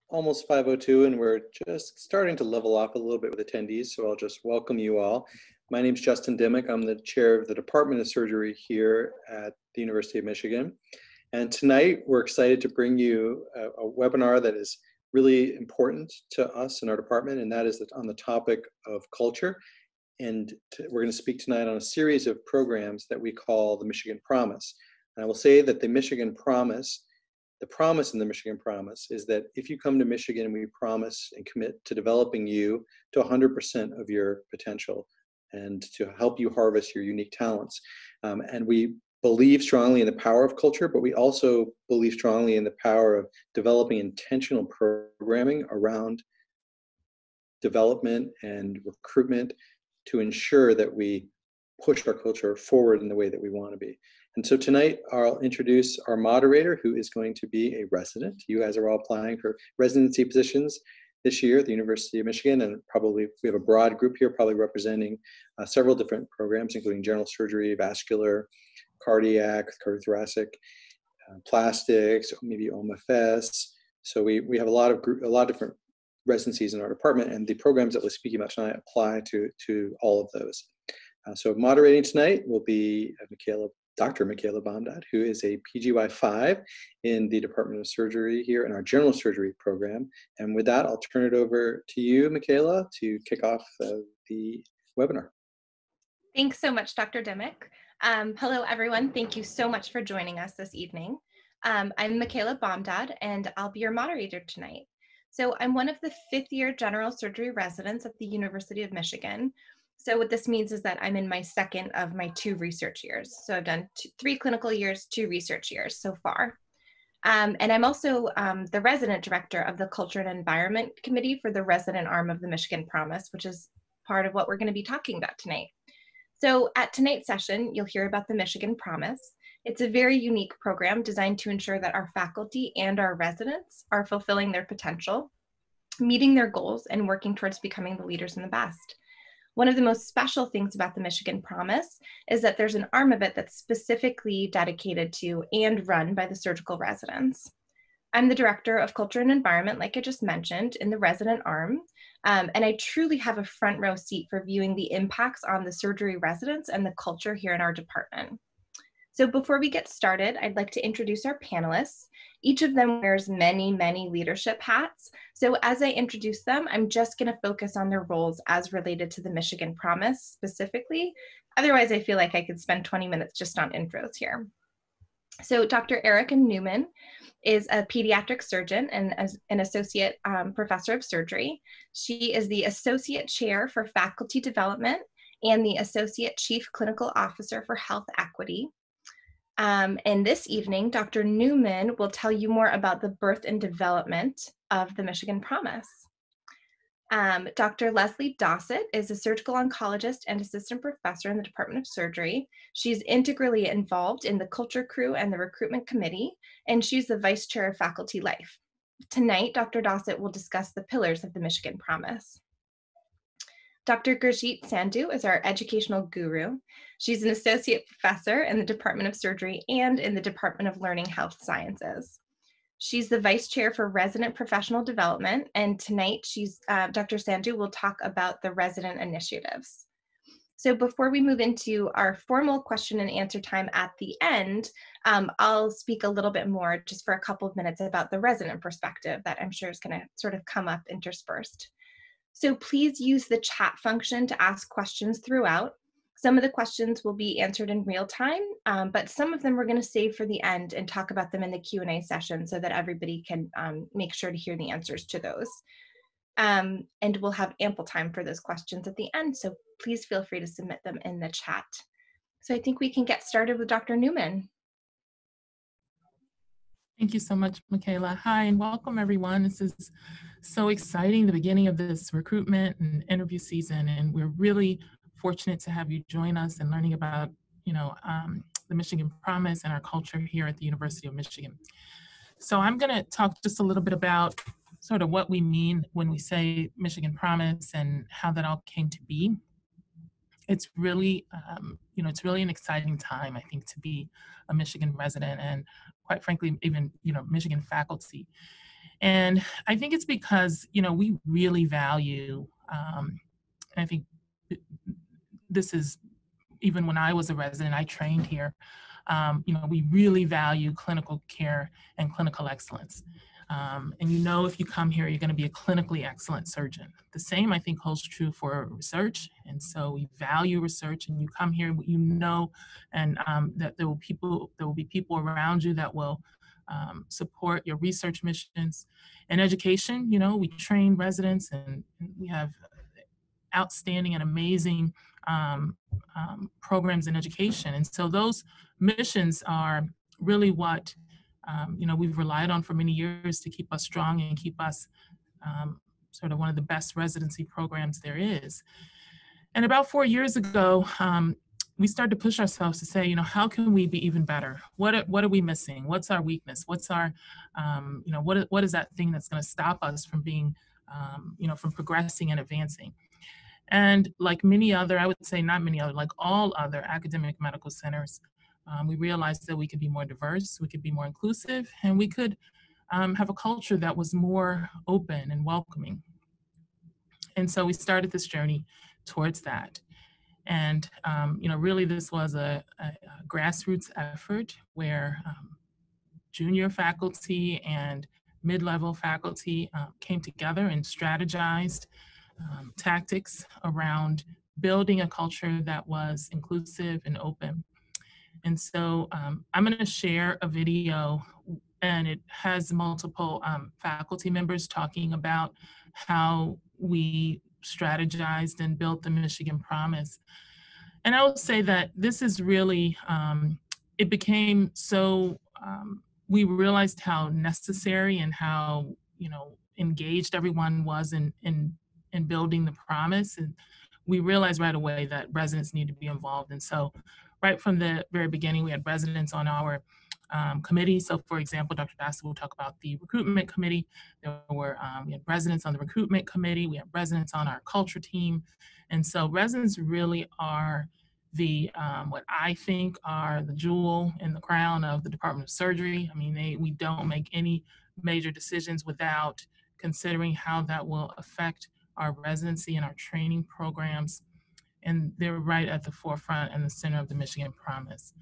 almost 5:02 and we're just starting to level off a little bit with attendees, so I'll just welcome you all. My name is Justin Dimmick. I'm the chair of the Department of Surgery here at the University of Michigan. And tonight we're excited to bring you a webinar that is really important to us in our department, and that is on the topic of culture. And we're going to speak tonight on a series of programs that we call the Michigan Promise. And I will say that the Michigan Promise, the promise in the Michigan Promise is that if you come to Michigan, we promise and commit to developing you to 100% of your potential and to help you harvest your unique talents. And we believe strongly in the power of culture, but we also believe strongly in the power of developing intentional programming around development and recruitment to ensure that we push our culture forward in the way that we want to be. And so tonight I'll introduce our moderator, who is going to be a resident. You guys are all applying for residency positions this year at the University of Michigan, and probably we have a broad group here, probably representing several different programs, including general surgery, vascular, cardiac, cardiothoracic, plastics, maybe OMFS. So we have a lot of different residencies in our department, and the programs that we're speaking about tonight apply to all of those. So moderating tonight will be Dr. Michaela Bomdad, who is a PGY5 in the Department of Surgery here in our general surgery program. And with that, I'll turn it over to you, Michaela, to kick off the webinar. Thanks so much, Dr. Dimmick. Hello, everyone. Thank you so much for joining us this evening. I'm Michaela Bomdad, and I'll be your moderator tonight. So I'm one of the fifth-year general surgery residents at the University of Michigan. So what this means is that I'm in my second of my 2 research years. So I've done 3 clinical years, 2 research years so far. And I'm also the resident director of the Culture and Environment Committee for the resident arm of the Michigan Promise, which is part of what we're going to be talking about tonight. So at tonight's session, you'll hear about the Michigan Promise. It's a very unique program designed to ensure that our faculty and our residents are fulfilling their potential, meeting their goals, and working towards becoming the leaders and the best. One of the most special things about the Michigan Promise is that there's an arm of it that's specifically dedicated to and run by the surgical residents. I'm the director of Culture and Environment, like I just mentioned, in the resident arm, and I truly have a front row seat for viewing the impacts on the surgery residents and the culture here in our department. So before we get started, I'd like to introduce our panelists. Each of them wears many, many leadership hats. So as I introduce them, I'm just going to focus on their roles as related to the Michigan Promise specifically. Otherwise, I feel like I could spend 20 minutes just on intros here. So Dr. Erica Newman is a pediatric surgeon and an associate professor of surgery. She is the associate chair for faculty development and the associate chief clinical officer for health equity. And this evening, Dr. Newman will tell you more about the birth and development of the Michigan Promise. Dr. Leslie Dossett is a surgical oncologist and assistant professor in the Department of Surgery. She's integrally involved in the culture crew and the recruitment committee, and she's the vice chair of faculty life. Tonight, Dr. Dossett will discuss the pillars of the Michigan Promise. Dr. Gurjeet Sandhu is our educational guru. She's an associate professor in the Department of Surgery and in the Department of Learning Health Sciences. She's the vice chair for resident professional development, and tonight Dr. Sandhu will talk about the resident initiatives. So before we move into our formal question and answer time at the end, I'll speak a little bit more just for a couple of minutes about the resident perspective that I'm sure is going to sort of come up interspersed. So please use the chat function to ask questions throughout. Some of the questions will be answered in real time, but some of them we're going to save for the end and talk about them in the Q&A session so that everybody can make sure to hear the answers to those. And we'll have ample time for those questions at the end, so please feel free to submit them in the chat. So I think we can get started with Dr. Newman. Thank you so much, Michaela. Hi, and welcome everyone. This is so exciting, the beginning of this recruitment and interview season, and we're really fortunate to have you join us and learning about, the Michigan Promise and our culture here at the University of Michigan. So I'm going to talk just a little bit about sort of what we mean when we say Michigan Promise and how that all came to be. It's really, it's really an exciting time, I think, to be a Michigan resident and, quite frankly, even, Michigan faculty. And I think it's because, we really value, I think this is, even when I was a resident, I trained here, we really value clinical care and clinical excellence. And if you come here, you're going to be a clinically excellent surgeon. The same, I think, holds true for research. And so we value research, and you come here, and that there will be people around you that will support your research missions. And education, we train residents, and we have outstanding and amazing programs in education. And so those missions are really what we've relied on for many years to keep us strong and keep us sort of one of the best residency programs there is. And about 4 years ago, we started to push ourselves to say, how can we be even better? What are we missing? What's our weakness? What's our, what is that thing that's going to stop us from being, from progressing and advancing? And like many other, I would say not many other, like all other academic medical centers, we realized that we could be more diverse, we could be more inclusive, and we could have a culture that was more open and welcoming. And so we started this journey towards that. And, really this was a grassroots effort where junior faculty and mid-level faculty came together and strategized tactics around building a culture that was inclusive and open. And so I'm going to share a video, and it has multiple faculty members talking about how we strategized and built the Michigan Promise. And I will say that this is really, it became so, we realized how necessary and how, engaged everyone was in building the promise. And we realized right away that residents need to be involved. And so right from the very beginning, we had residents on our committee. So for example, Dr. Bassett will talk about the recruitment committee. There were, we had residents on the recruitment committee. We had residents on our culture team. And so residents really are the, what I think are the jewel in the crown of the Department of Surgery. I mean, we don't make any major decisions without considering how that will affect our residency and our training programs. And they're right at the forefront and the center of the Michigan Promise.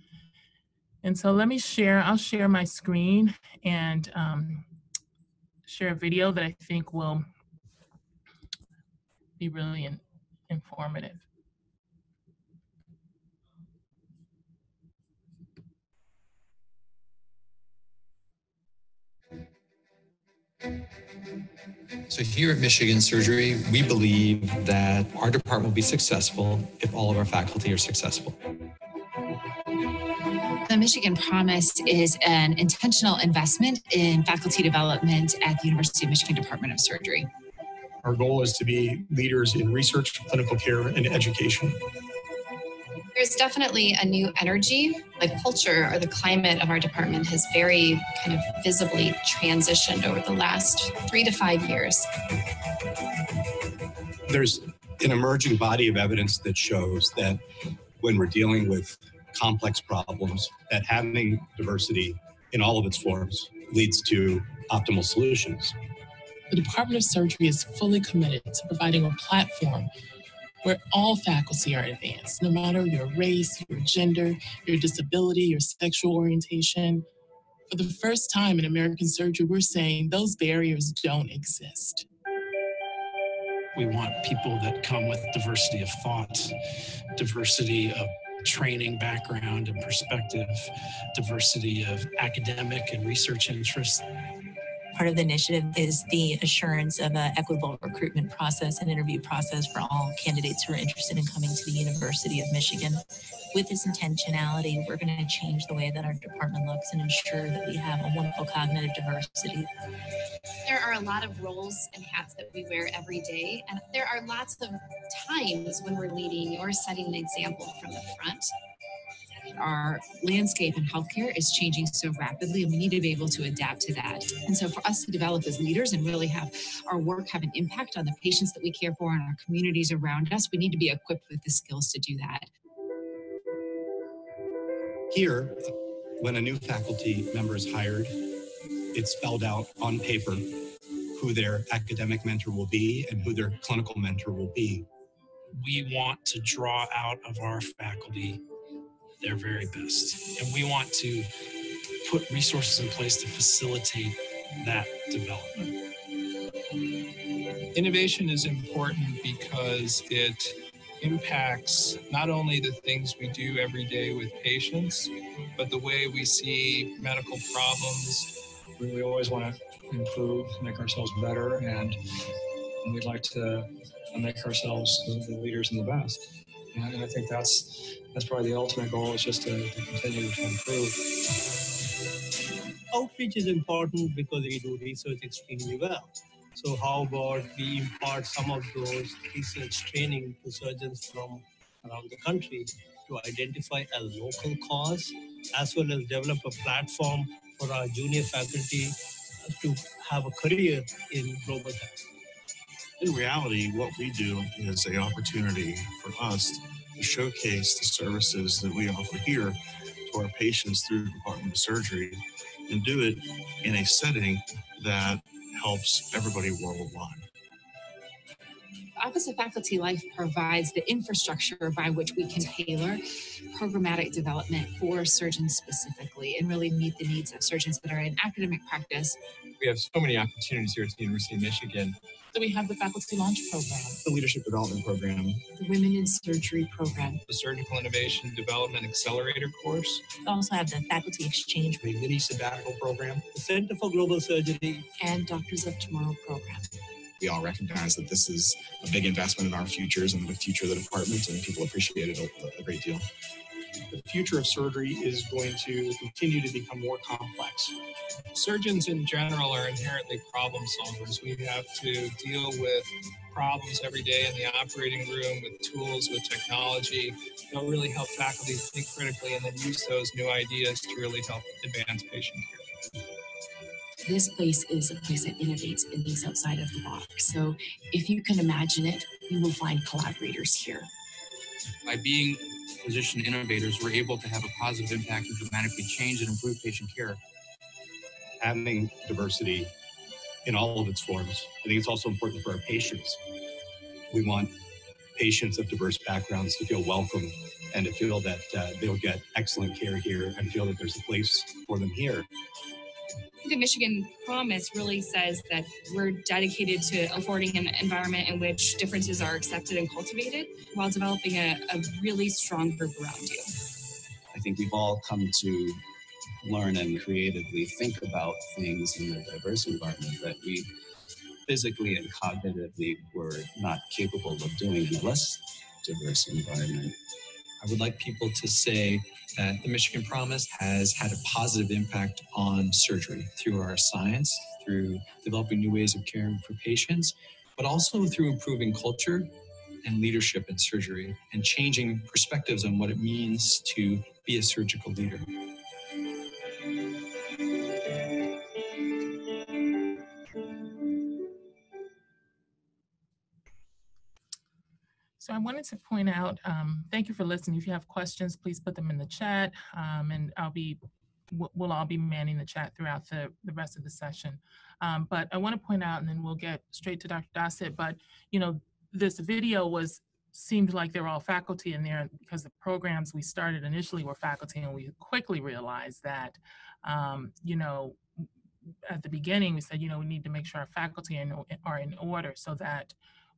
And so let me I'll share my screen and share a video that I think will be really informative. So here at Michigan Surgery, we believe that our department will be successful if all of our faculty are successful. The Michigan Promise is an intentional investment in faculty development at the University of Michigan Department of Surgery. Our goal is to be leaders in research, clinical care, and education. There's definitely a new energy. The culture or the climate of our department has very kind of visibly transitioned over the last 3 to 5 years. There's an emerging body of evidence that shows that when we're dealing with complex problems, that having diversity in all of its forms leads to optimal solutions. The Department of Surgery is fully committed to providing a platform where all faculty are advanced, no matter your race, your gender, your disability, your sexual orientation. For the first time in American surgery, we're saying those barriers don't exist. We want people that come with diversity of thought, diversity of training, background, and perspective, diversity of academic and research interests. Part of the initiative is the assurance of an equitable recruitment process and interview process for all candidates who are interested in coming to the University of Michigan. With this intentionality, we're going to change the way that our department looks and ensure that we have a wonderful cognitive diversity. There are a lot of roles and hats that we wear every day, and there are lots of times when we're leading or setting an example from the front. Our landscape in healthcare is changing so rapidly, and we need to be able to adapt to that. And so for us to develop as leaders and really have our work have an impact on the patients that we care for and our communities around us, we need to be equipped with the skills to do that. Here, when a new faculty member is hired, it's spelled out on paper who their academic mentor will be and who their clinical mentor will be. We want to draw out of our faculty their very best. And we want to put resources in place to facilitate that development. Innovation is important because it impacts not only the things we do every day with patients, but the way we see medical problems. We always want to improve, make ourselves better, and we'd like to make ourselves the leaders and the best. And I think that's probably the ultimate goal, is just to continue to improve. Outreach is important because we do research extremely well. So how about we impart some of those research training to surgeons from around the country to identify a local cause, as well as develop a platform for our junior faculty to have a career in global health. In reality, what we do is an opportunity for us to showcase the services that we offer here to our patients through the Department of Surgery, and do it in a setting that helps everybody worldwide. Office of Faculty Life provides the infrastructure by which we can tailor programmatic development for surgeons specifically and really meet the needs of surgeons that are in academic practice. We have so many opportunities here at the University of Michigan. So we have the Faculty Launch Program, The Leadership Development Program, The Women in Surgery Program, The Surgical Innovation Development Accelerator course. We also have the Faculty Exchange, The mini sabbatical program, The Center for Global Surgery, and Doctors of Tomorrow program. we all recognize that this is a big investment in our futures and the future of the department, and people appreciate it a great deal. the future of surgery is going to continue to become more complex. Surgeons in general are inherently problem solvers. We have to deal with problems every day in the operating room with tools, with technology. They'll really help faculty think critically and then use those new ideas to really help advance patient care. This place is a place that innovates and thinks outside of the box. So if you can imagine it, you will find collaborators here. By being physician innovators, we're able to have a positive impact and dramatically change and improve patient care. Having diversity in all of its forms, I think it's also important for our patients. We want patients of diverse backgrounds to feel welcome and to feel that they'll get excellent care here and feel that there's a place for them here. The Michigan Promise really says that we're dedicated to affording an environment in which differences are accepted and cultivated while developing a really strong group around you. I think we've all come to learn and creatively think about things in a diverse environment that we physically and cognitively were not capable of doing in a less diverse environment. I would like people to say that the Michigan Promise has had a positive impact on surgery through our science, through developing new ways of caring for patients, but also through improving culture and leadership in surgery and changing perspectives on what it means to be a surgical leader. So I wanted to point out, thank you for listening. If you have questions, please put them in the chat, and we'll all be manning the chat throughout the rest of the session. But I want to point out, and then we'll get straight to Dr. Dossett, but this video seemed like they were all faculty in there because the programs we started initially were faculty, and we quickly realized that, at the beginning we said, we need to make sure our faculty are in order so that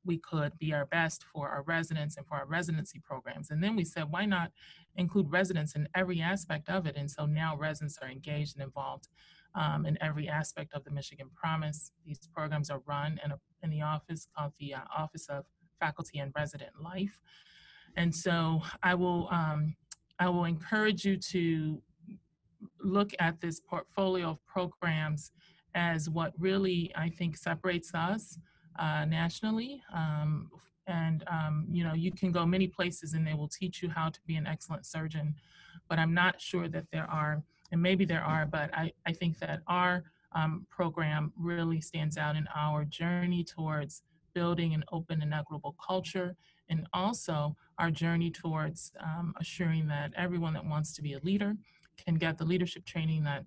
we could be our best for our residents and for our residency programs. And then we said, why not include residents in every aspect of it? And so now residents are engaged and involved in every aspect of the Michigan Promise. These programs are run in the office called the Office of Faculty and Resident Life. And so I will encourage you to look at this portfolio of programs as what really, I think, separates us nationally. You can go many places and they will teach you how to be an excellent surgeon, but I'm not sure that there are, and maybe there are, but I think that our program really stands out in our journey towards building an open and equitable culture, and also our journey towards assuring that everyone that wants to be a leader can get the leadership training that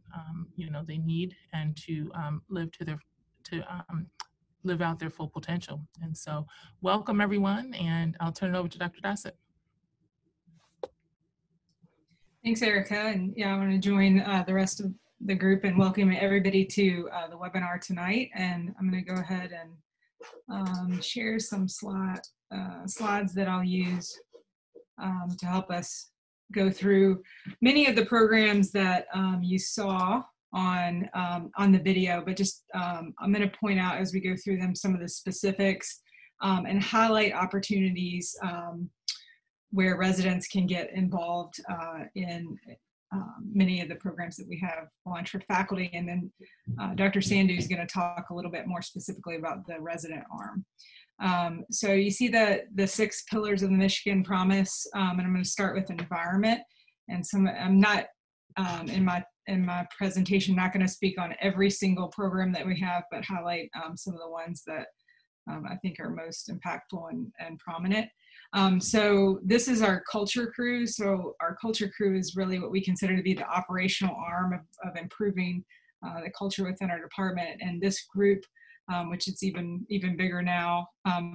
they need, and to live to live out their full potential. And so welcome everyone, and I'll turn it over to Dr. Dossett. Thanks, Erica. And yeah, I want to join the rest of the group and welcome everybody to the webinar tonight. And I'm going to go ahead and share some slides that I'll use to help us go through many of the programs that you saw on the video, but just I'm going to point out as we go through them some of the specifics and highlight opportunities where residents can get involved in many of the programs that we have launched for faculty. And then Dr. Sandhu is going to talk a little bit more specifically about the resident arm. So you see the 6 pillars of the Michigan Promise, and I'm going to start with environment. And I'm not in my presentation, not going to speak on every single program that we have, but highlight some of the ones that I think are most impactful and prominent. So this is our culture crew. So our culture crew is really what we consider to be the operational arm of improving the culture within our department. And this group, which it's even bigger now,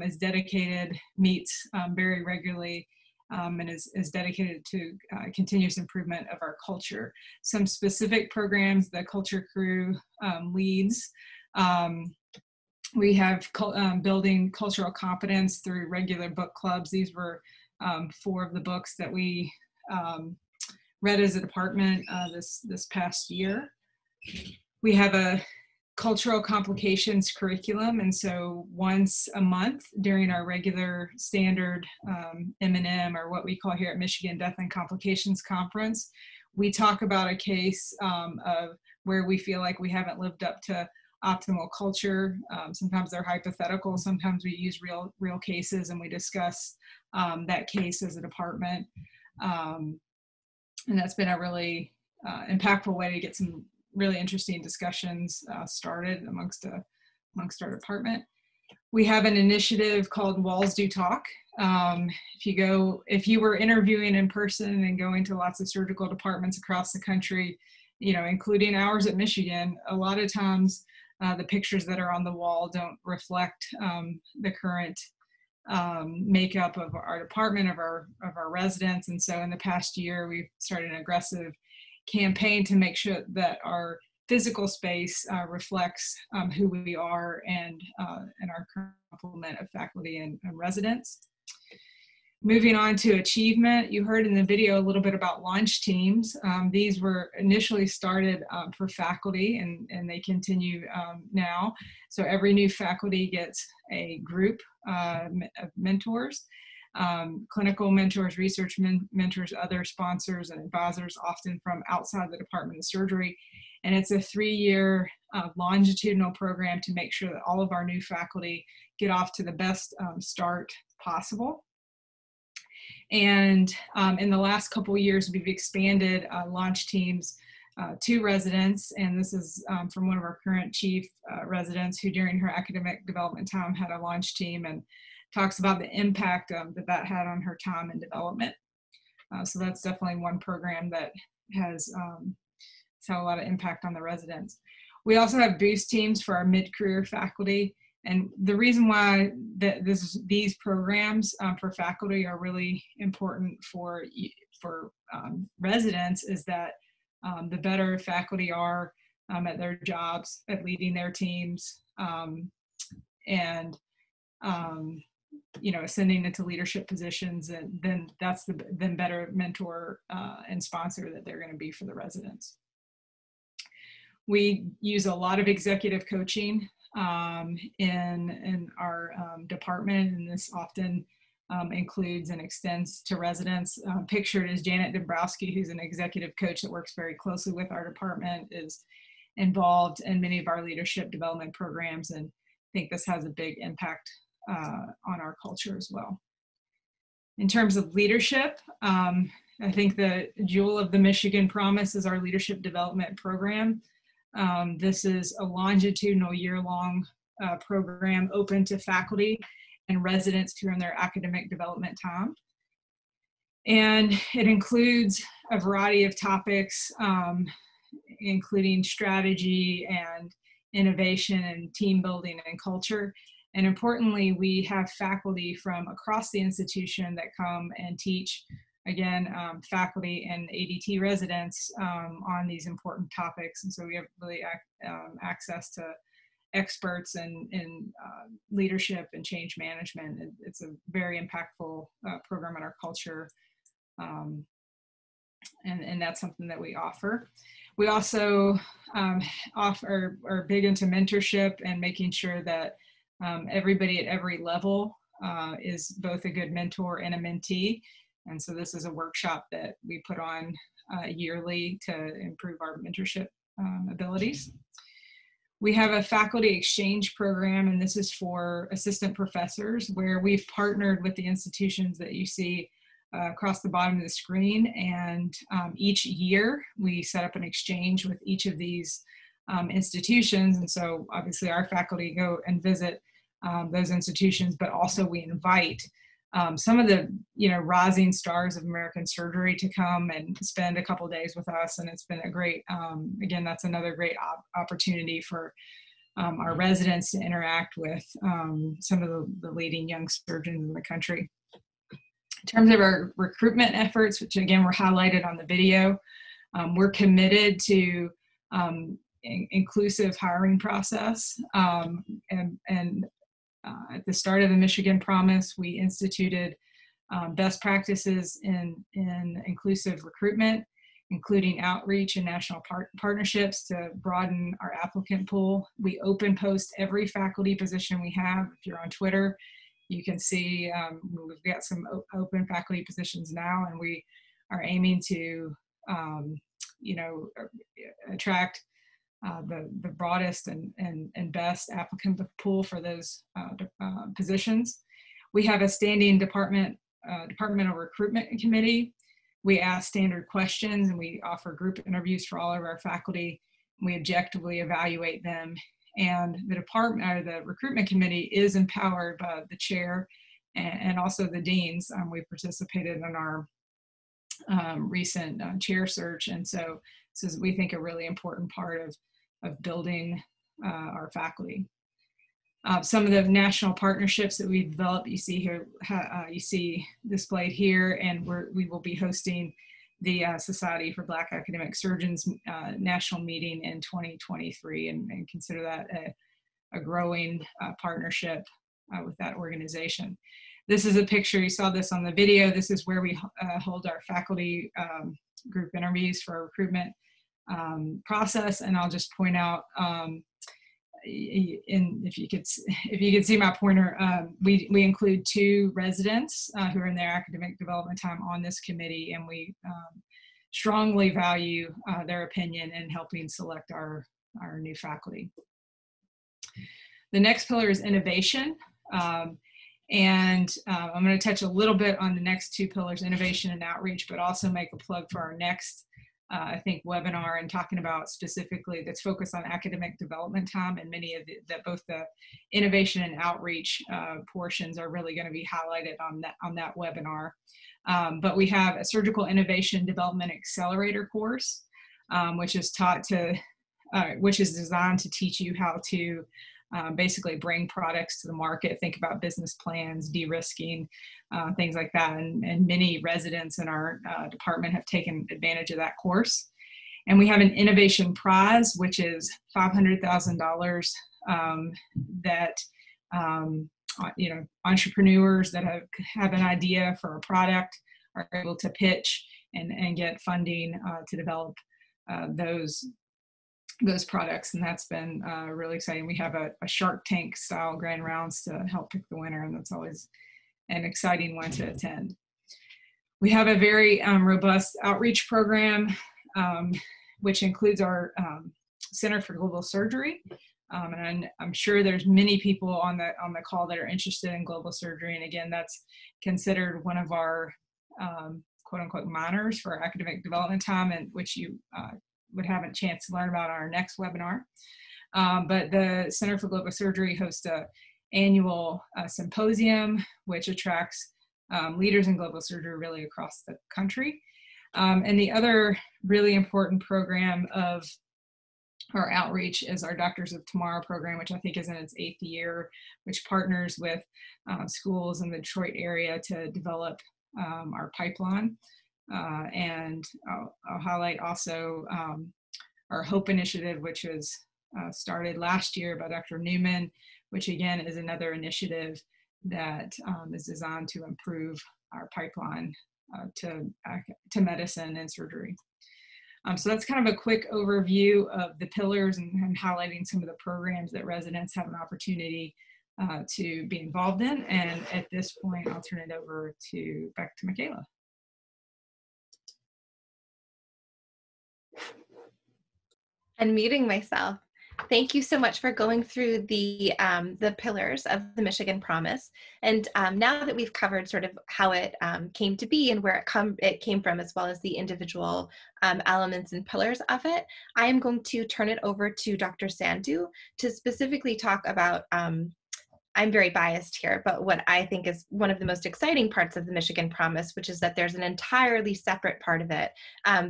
is dedicated, meets very regularly, and is dedicated to continuous improvement of our culture. Some specific programs the culture crew leads. We have building cultural competence through regular book clubs. These were 4 of the books that we read as a department this past year. We have a cultural complications curriculum, and so once a month during our regular standard M&M, or what we call here at Michigan Death and Complications Conference, we talk about a case of where we feel like we haven't lived up to optimal culture. Sometimes they're hypothetical, sometimes we use real cases, and we discuss that case as a department. And that's been a really impactful way to get some really interesting discussions started amongst our department. We have an initiative called Walls Do Talk. If you were interviewing in person and going to lots of surgical departments across the country, including ours at Michigan, a lot of times the pictures that are on the wall don't reflect the current makeup of our department, of our residents. And so in the past year, we've started an aggressive campaign to make sure that our physical space reflects who we are and our complement of faculty and residents. Moving on to achievement, you heard in the video a little bit about launch teams. These were initially started for faculty, and they continue now. So every new faculty gets a group of mentors, clinical mentors, research mentors, other sponsors and advisors, often from outside the Department of Surgery. And it's a 3-year longitudinal program to make sure that all of our new faculty get off to the best start possible. And in the last couple of years, we've expanded launch teams to residents. And this is from one of our current chief residents, who during her academic development time had a launch team, and talks about the impact that had on her time and development. So that's definitely one program that has had a lot of impact on the residents. We also have boost teams for our mid-career faculty. And the reason why these programs for faculty are really important for residents is that the better faculty are at their jobs, at leading their teams, and ascending into leadership positions, and then that's the better mentor and sponsor that they're going to be for the residents. We use a lot of executive coaching in our department, and this often includes and extends to residents. Pictured is Janet Dombrowski, who's an executive coach that works very closely with our department, is involved in many of our leadership development programs, and I think this has a big impact on our culture as well. In terms of leadership, I think the jewel of the Michigan Promise is our leadership development program. This is a longitudinal year-long program open to faculty and residents during their academic development time. And it includes a variety of topics, including strategy and innovation and team building and culture. And importantly, we have faculty from across the institution that come and teach, again, faculty and ADT residents on these important topics. And so we have really access to experts in leadership and change management. It's a very impactful program in our culture. And that's something that we offer. We also are big into mentorship and making sure that everybody at every level is both a good mentor and a mentee. And so this is a workshop that we put on yearly to improve our mentorship abilities. We have a faculty exchange program, and this is for assistant professors, where we've partnered with the institutions that you see across the bottom of the screen. And each year we set up an exchange with each of these institutions. And so obviously our faculty go and visit those institutions, but also we invite some of the rising stars of American surgery to come and spend a couple days with us. And it's been a great, again, that's another great opportunity for our residents to interact with some of the leading young surgeons in the country. In terms of our recruitment efforts, which again were highlighted on the video, we're committed to inclusive hiring process. At the start of the Michigan Promise, we instituted best practices in inclusive recruitment, including outreach and national partnerships to broaden our applicant pool. We open post every faculty position we have. If you're on Twitter, you can see we've got some open faculty positions now, and we are aiming to attract the broadest and best applicant pool for those positions. We have a standing departmental recruitment committee. We ask standard questions, and we offer group interviews for all of our faculty. We objectively evaluate them. And the recruitment committee is empowered by the chair and also the deans. We participated in our recent chair search. And so this is, we think, a really important part of building our faculty. Some of the national partnerships that we've developed, you see here, you see displayed here, and we will be hosting the Society for Black Academic Surgeons national meeting in 2023, and consider that a growing partnership with that organization. This is a picture, you saw this on the video. This is where we hold our faculty group interviews for our recruitment process. And I'll just point out, if you could see my pointer, we include 2 residents who are in their academic development time on this committee, and we strongly value their opinion in helping select our new faculty. The next pillar is innovation. I'm going to touch a little bit on the next 2 pillars, innovation and outreach, but also make a plug for our next I think webinar, and talking about specifically that's focused on academic development time, and many of both the innovation and outreach portions are really going to be highlighted on that webinar. But we have a surgical innovation development accelerator course, which is designed to teach you how to basically bring products to the market, think about business plans, de-risking, things like that. And many residents in our department have taken advantage of that course. And we have an innovation prize, which is $500,000 that entrepreneurs that have an idea for a product are able to pitch and get funding to develop those products. And that's been really exciting. We have a Shark Tank style grand rounds to help pick the winner, and that's always an exciting one to attend. We have a very robust outreach program, which includes our Center for Global Surgery. And I'm sure there's many people on the call that are interested in global surgery. And again, that's considered one of our quote unquote minors for our academic development time, and which you would have a chance to learn about on our next webinar. But the Center for Global Surgery hosts an annual symposium, which attracts leaders in global surgery really across the country. And the other really important program of our outreach is our Doctors of Tomorrow program, which I think is in its 8th year, which partners with schools in the Detroit area to develop our pipeline. And I'll highlight also our HOPE initiative, which was started last year by Dr. Newman, which again is another initiative that is designed to improve our pipeline to medicine and surgery. So that's kind of a quick overview of the pillars and highlighting some of the programs that residents have an opportunity to be involved in. And at this point, I'll turn it over back to Michaela. Unmuting myself. Thank you so much for going through the pillars of the Michigan Promise. And now that we've covered sort of how it came to be and where it came from, as well as the individual elements and pillars of it, I am going to turn it over to Dr. Sandhu to specifically talk about, I'm very biased here, but what I think is one of the most exciting parts of the Michigan Promise, which is that there's an entirely separate part of it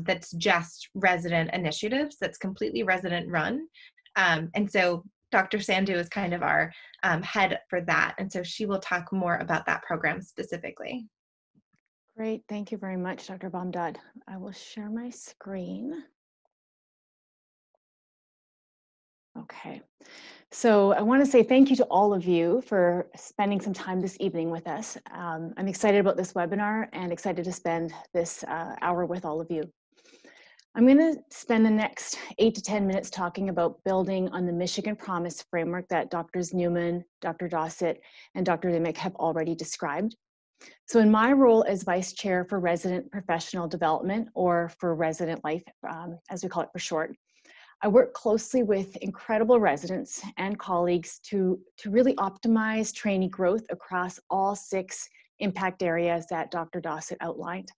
that's just resident initiatives, that's completely resident run. And so Dr. Sandhu is kind of our head for that. And so she will talk more about that program specifically. Great, thank you very much, Dr. Bomdad. I will share my screen. Okay, so I want to say thank you to all of you for spending some time this evening with us. I'm excited about this webinar and excited to spend this hour with all of you. I'm going to spend the next 8 to 10 minutes talking about building on the Michigan Promise framework that Drs. Newman, Dr. Dossett, and Dr. Dimick have already described. So in my role as Vice Chair for Resident Professional Development, or for Resident Life, as we call it for short, I work closely with incredible residents and colleagues to really optimize trainee growth across all 6 impact areas that Dr. Dossett outlined.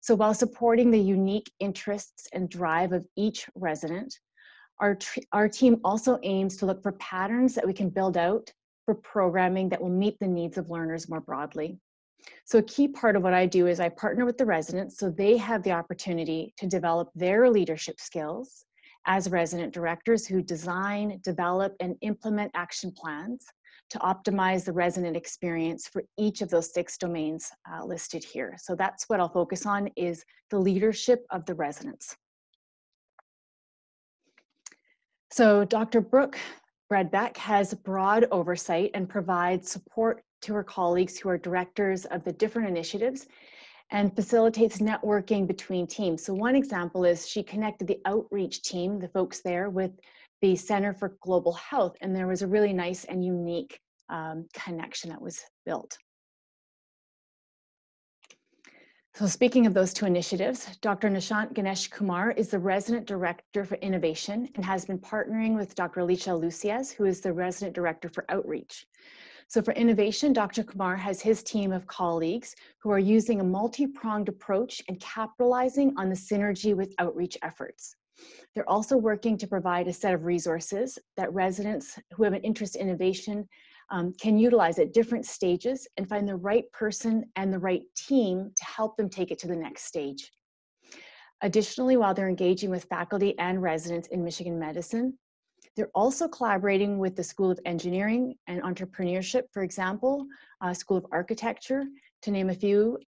So while supporting the unique interests and drive of each resident, our team also aims to look for patterns that we can build out for programming that will meet the needs of learners more broadly. So a key part of what I do is I partner with the residents so they have the opportunity to develop their leadership skills as resident directors who design, develop, and implement action plans to optimize the resident experience for each of those 6 domains listed here. So that's what I'll focus on, is the leadership of the residents. So Dr. Brooke Bredbeck has broad oversight and provides support to her colleagues who are directors of the different initiatives and facilitates networking between teams. So one example is she connected the outreach team, the folks there, with the Center for Global Health, and there was a really nice and unique connection that was built. So speaking of those 2 initiatives, Dr. Nishant Ganesh Kumar is the Resident Director for Innovation and has been partnering with Dr. Alicia Lucias, who is the Resident Director for Outreach. So for innovation, Dr. Kumar has his team of colleagues who are using a multi-pronged approach and capitalizing on the synergy with outreach efforts. They're also working to provide a set of resources that residents who have an interest in innovation can utilize at different stages and find the right person and the right team to help them take it to the next stage. Additionally, while they're engaging with faculty and residents in Michigan Medicine, they're also collaborating with the School of Engineering and Entrepreneurship, for example, School of Architecture, to name a few,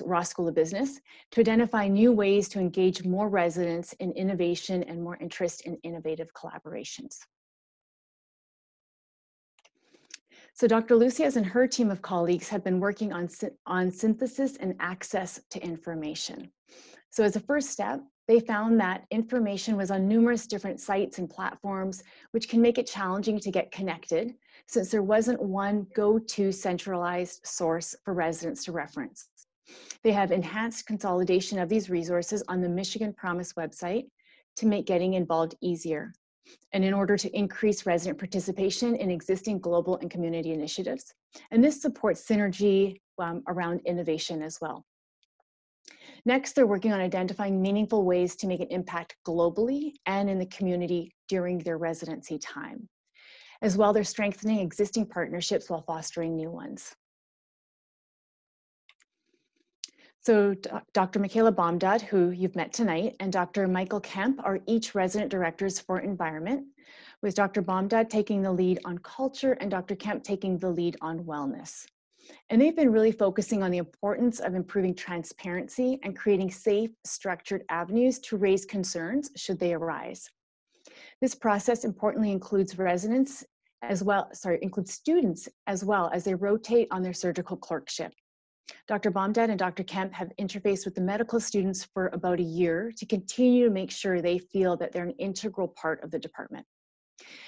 Ross School of Business, to identify new ways to engage more residents in innovation and more interest in innovative collaborations. So Dr. Lucias and her team of colleagues have been working on synthesis and access to information. So as a first step, they found that information was on numerous different sites and platforms, which can make it challenging to get connected, since there wasn't one go-to centralized source for residents to reference. They have enhanced consolidation of these resources on the Michigan Promise website to make getting involved easier, and in order to increase resident participation in existing global and community initiatives. And this supports synergy around innovation as well. Next, they're working on identifying meaningful ways to make an impact globally and in the community during their residency time. As well, they're strengthening existing partnerships while fostering new ones. So Dr. Michaela Baumdad, who you've met tonight, and Dr. Michael Kemp are each resident directors for environment, with Dr. Baumdad taking the lead on culture and Dr. Kemp taking the lead on wellness. And they've been really focusing on the importance of improving transparency and creating safe, structured avenues to raise concerns should they arise. This process importantly includes students as well as they rotate on their surgical clerkship. Dr. Baumdad and Dr. Kemp have interfaced with the medical students for about a year to continue to make sure they feel that they're an integral part of the department.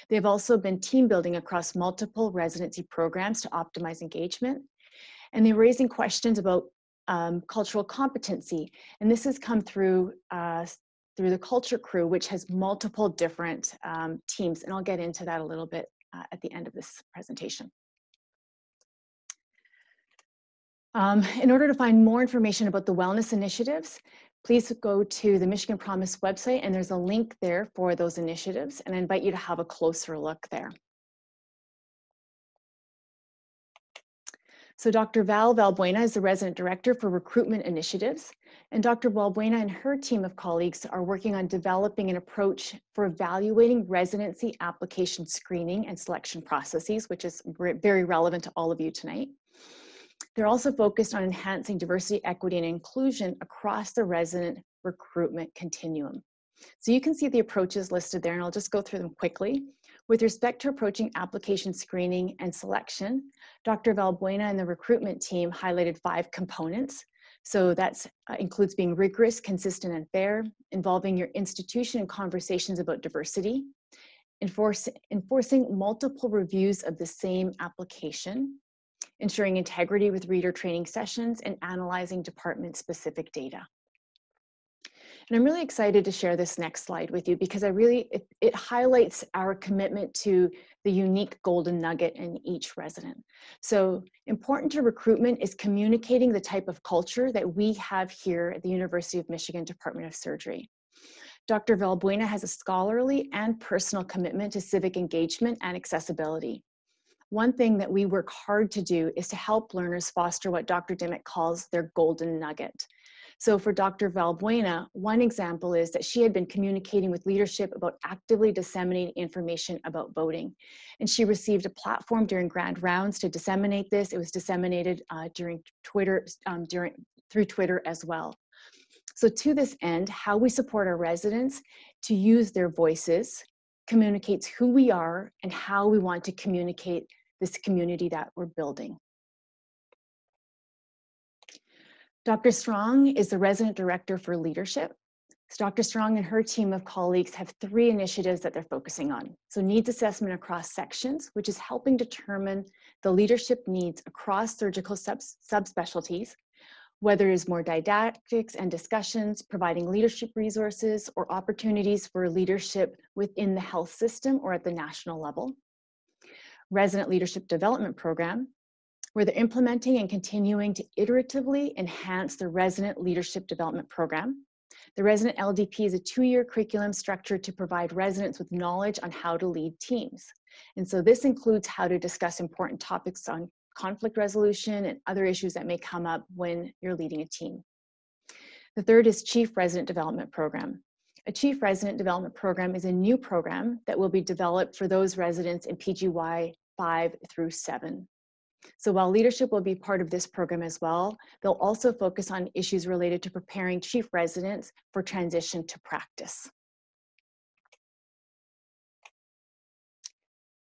They've also been team building across multiple residency programs to optimize engagement, and they're raising questions about cultural competency. And this has come through the culture crew, which has multiple different teams, and I'll get into that a little bit at the end of this presentation. In order to find more information about the wellness initiatives, please go to the Michigan Promise website, and there's a link there for those initiatives, and I invite you to have a closer look there. So Dr. Val Valbuena is the resident director for recruitment initiatives, and Dr. Valbuena and her team of colleagues are working on developing an approach for evaluating residency application screening and selection processes, which is very relevant to all of you tonight. They're also focused on enhancing diversity, equity, and inclusion across the resident recruitment continuum. So you can see the approaches listed there, and I'll just go through them quickly. With respect to approaching application screening and selection, Dr. Valbuena and the recruitment team highlighted 5 components. So that includes being rigorous, consistent, and fair, involving your institution in conversations about diversity, enforcing multiple reviews of the same application, ensuring integrity with reader training sessions, and analyzing department-specific data. And I'm really excited to share this next slide with you because it highlights our commitment to the unique golden nugget in each resident. So important to recruitment is communicating the type of culture that we have here at the University of Michigan Department of Surgery. Dr. Valbuena has a scholarly and personal commitment to civic engagement and accessibility. One thing that we work hard to do is to help learners foster what Dr. Dimmick calls their golden nugget. So for Dr. Valbuena, one example is that she had been communicating with leadership about actively disseminating information about voting. And she received a platform during grand rounds to disseminate this. It was disseminated through Twitter as well. So to this end, how we support our residents to use their voices communicates who we are and how we want to communicate this community that we're building. Dr. Strong is the resident director for leadership. So Dr. Strong and her team of colleagues have 3 initiatives that they're focusing on. So needs assessment across sections, which is helping determine the leadership needs across surgical subspecialties, whether it is more didactics and discussions, providing leadership resources, or opportunities for leadership within the health system or at the national level. Resident Leadership Development Program, where they're implementing and continuing to iteratively enhance the Resident Leadership Development Program. The Resident LDP is a 2-year curriculum structured to provide residents with knowledge on how to lead teams. And so this includes how to discuss important topics on conflict resolution and other issues that may come up when you're leading a team. The third is Chief Resident Development Program. A Chief Resident Development Program is a new program that will be developed for those residents in PGY 5 through 7. So while leadership will be part of this program as well, they'll also focus on issues related to preparing chief residents for transition to practice.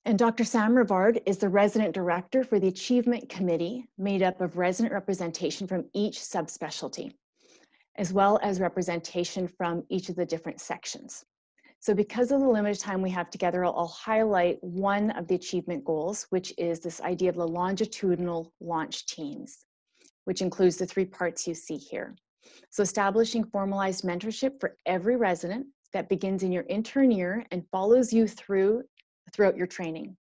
And Dr. Sam Rivard is the resident director for the Achievement Committee, made up of resident representation from each subspecialty, as well as representation from each of the different sections. So because of the limited time we have together, I'll highlight one of the achievement goals, which is this idea of the longitudinal launch teams, which includes the 3 parts you see here. So establishing formalized mentorship for every resident that begins in your intern year and follows you throughout your training.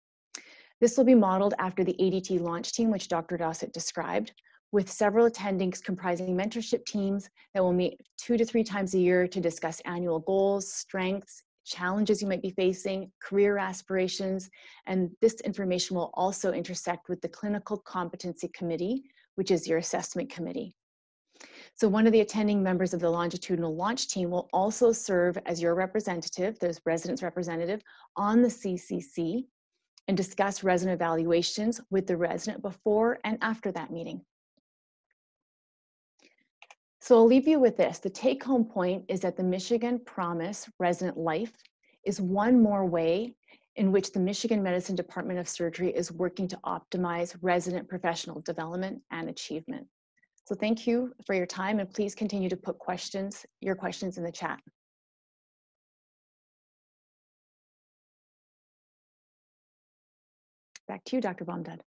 This will be modeled after the ADT launch team, which Dr. Dossett described, with several attendings comprising mentorship teams that will meet 2 to 3 times a year to discuss annual goals, strengths, challenges you might be facing, career aspirations, and this information will also intersect with the Clinical Competency Committee, which is your assessment committee. So one of the attending members of the longitudinal launch team will also serve as your representative, the resident's representative, on the CCC and discuss resident evaluations with the resident before and after that meeting. So I'll leave you with this. The take-home point is that the Michigan Promise Resident Life is one more way in which the Michigan Medicine Department of Surgery is working to optimize resident professional development and achievement. So thank you for your time, and please continue to put your questions in the chat. Back to you, Dr. Baumdad.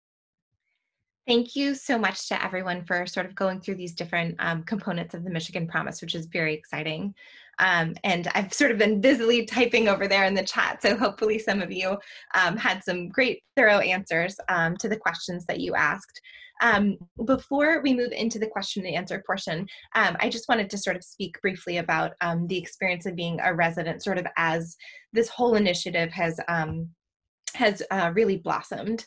Thank you so much to everyone for sort of going through these different components of the Michigan Promise, which is very exciting. And I've sort of been busily typing over there in the chat, so hopefully some of you had some great thorough answers to the questions that you asked. Before we move into the question and answer portion, I just wanted to sort of speak briefly about the experience of being a resident, sort of as this whole initiative has really blossomed.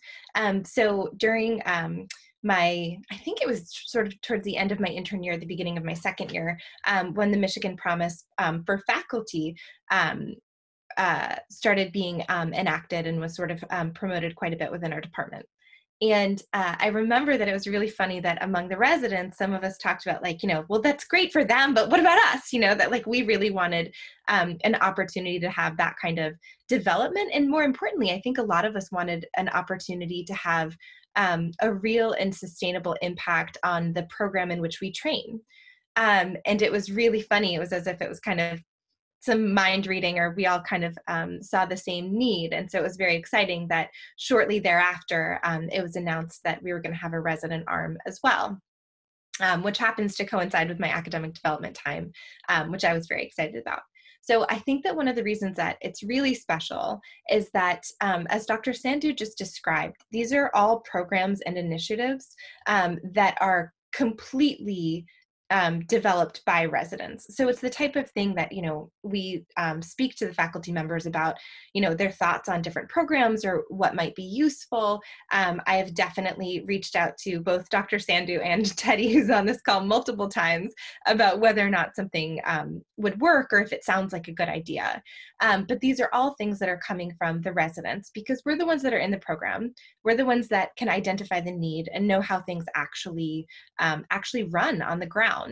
So during I think it was sort of towards the end of my intern year, the beginning of my second year, when the Michigan Promise for faculty started being enacted and was sort of promoted quite a bit within our department. And I remember that it was really funny that among the residents, some of us talked about like, well, that's great for them, but what about us? That like we really wanted an opportunity to have that kind of development. And more importantly, I think a lot of us wanted an opportunity to have a real and sustainable impact on the program in which we train. And it was really funny. It was as if it was kind of some mind reading, or we all kind of saw the same need. And so it was very exciting that shortly thereafter, it was announced that we were going to have a resident arm as well, which happens to coincide with my academic development time, which I was very excited about. So I think that one of the reasons that it's really special is that, as Dr. Sandhu just described, these are all programs and initiatives that are completely developed by residents. So it's the type of thing that, we speak to the faculty members about, their thoughts on different programs or what might be useful. I have definitely reached out to both Dr. Sandhu and Teddy, who's on this call multiple times, about whether or not something would work or if it sounds like a good idea. But these are all things that are coming from the residents, because we're the ones that are in the program. We're the ones that can identify the need and know how things actually run on the ground.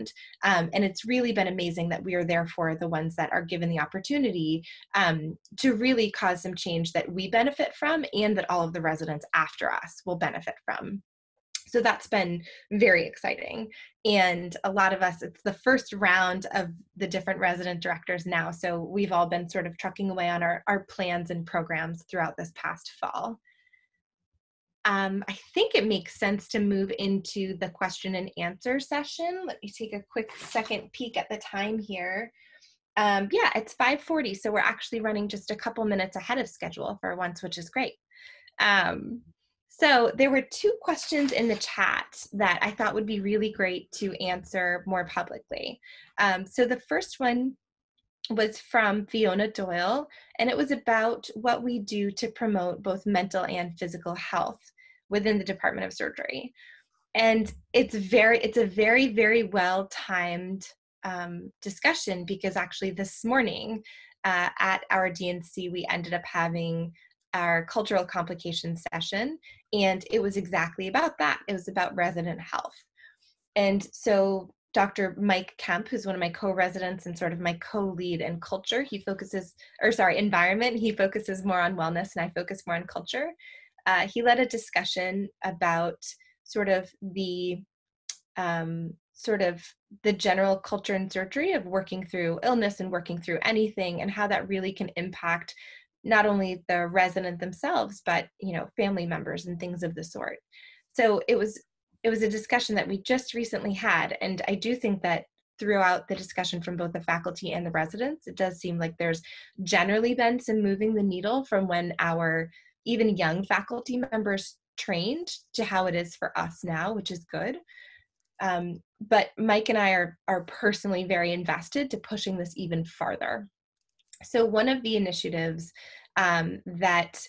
And it's really been amazing that we are therefore the ones that are given the opportunity to really cause some change that we benefit from and that all of the residents after us will benefit from. So that's been very exciting. And a lot of us, it's the first round of the different resident directors now. So we've all been sort of trucking away on our plans and programs throughout this past fall. I think it makes sense to move into the question and answer session. Let me take a quick second peek at the time here. Yeah, it's 5:40, so we're actually running just a couple minutes ahead of schedule for once, which is great. So there were two questions in the chat that I thought would be really great to answer more publicly. So the first one was from Fiona Doyle, and it was about what we do to promote both mental and physical health within the Department of Surgery. And it's a very, very well-timed discussion, because actually this morning at our DNC, we ended up having our cultural complications session, and it was exactly about that. It was about resident health. And so Dr. Mike Kemp, who's one of my co-residents and sort of my co-lead in culture, environment. He focuses more on wellness and I focus more on culture. He led a discussion about sort of the general culture in surgery of working through illness and working through anything, and how that really can impact not only the resident themselves, but family members and things of the sort. So it was a discussion that we just recently had, and I do think that throughout the discussion from both the faculty and the residents, it does seem like there's generally been some moving the needle from when our even young faculty members trained to how it is for us now, which is good. But Mike and I are personally very invested to pushing this even farther. So one of the initiatives that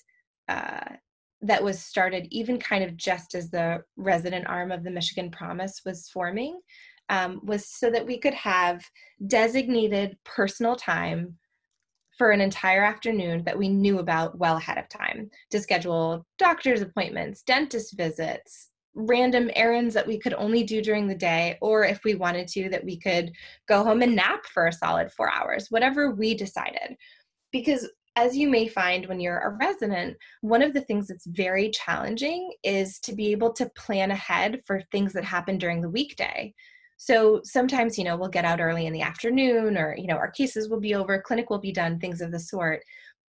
was started even kind of just as the resident arm of the Michigan Promise was forming was so that we could have designated personal time for an entire afternoon that we knew about well ahead of time to schedule doctor's appointments, dentist visits, random errands that we could only do during the day, or if we wanted to, that we could go home and nap for a solid 4 hours, whatever we decided. Because as you may find when you're a resident, one of the things that's very challenging is to be able to plan ahead for things that happen during the weekday. So sometimes, we'll get out early in the afternoon, or, our cases will be over, clinic will be done, things of the sort.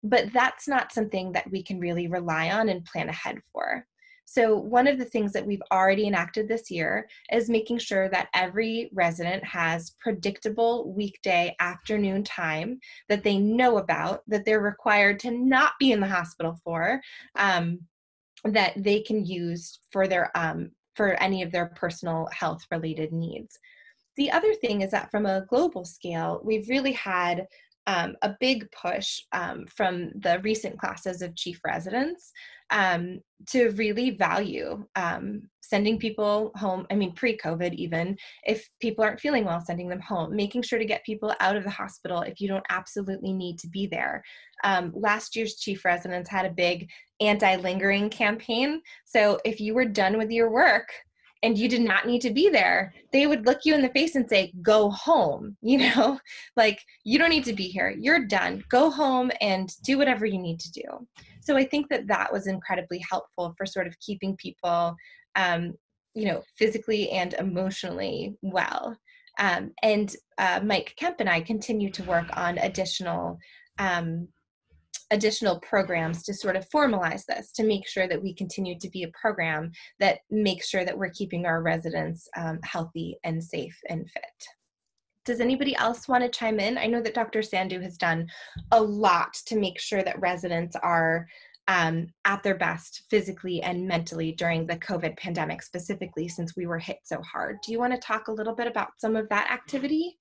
But that's not something that we can really rely on and plan ahead for. So one of the things that we've already enacted this year is making sure that every resident has predictable weekday afternoon time that they know about, that they're required to not be in the hospital for, that they can use for their for any of their personal health related needs. The other thing is that from a global scale, we've really had a big push from the recent classes of chief residents to really value sending people home. I mean, pre-COVID even, if people aren't feeling well, sending them home, making sure to get people out of the hospital if you don't absolutely need to be there. Last year's chief residents had a big anti-lingering campaign. So if you were done with your work and you did not need to be there, they would look you in the face and say, go home, like, you don't need to be here. You're done. Go home and do whatever you need to do. So I think that that was incredibly helpful for sort of keeping people, physically and emotionally well. And Mike Kemp and I continue to work on additional programs to sort of formalize this, to make sure that we continue to be a program that makes sure that we're keeping our residents healthy and safe and fit. Does anybody else want to chime in? I know that Dr. Sandhu has done a lot to make sure that residents are at their best physically and mentally during the COVID pandemic, specifically since we were hit so hard. Do you want to talk a little bit about some of that activity?